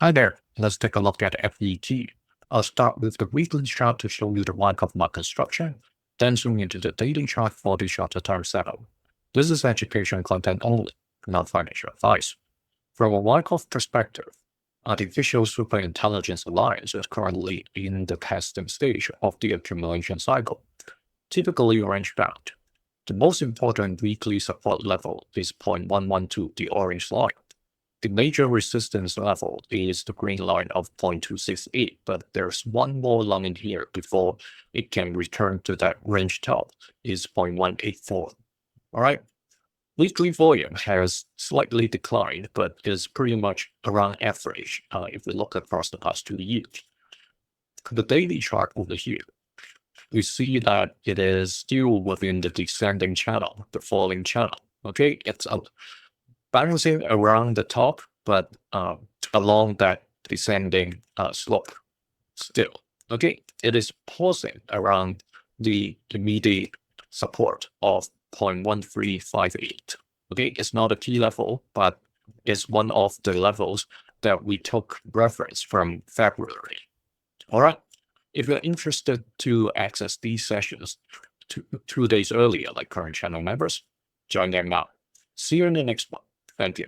Hi there, let's take a look at FET. I'll start with the weekly chart to show you the Wyckoff market structure, then zoom into the daily chart for the shorter term setup. This is education content only, not financial advice. From a Wyckoff perspective, Artificial Superintelligence Alliance is currently in the testing stage of the accumulation cycle, typically range bound. The most important weekly support level is 0.112, the orange line. The major resistance level is the green line of 0.268, but there's one more line in here before it can return to that range top, is 0.184. All right. Weekly volume has slightly declined, but is pretty much around average if we look across the past 2 years. The daily chart over here, we see that it is still within the descending channel, the falling channel. Okay, it's bouncing around the top, but along that descending slope still. Okay, it is pausing around the immediate support of 0.1358. Okay, it's not a key level, but it's one of the levels that we took reference from February. All right, if you're interested to access these sessions 2 days earlier, like current channel members, join them now. See you in the next one. Thank you.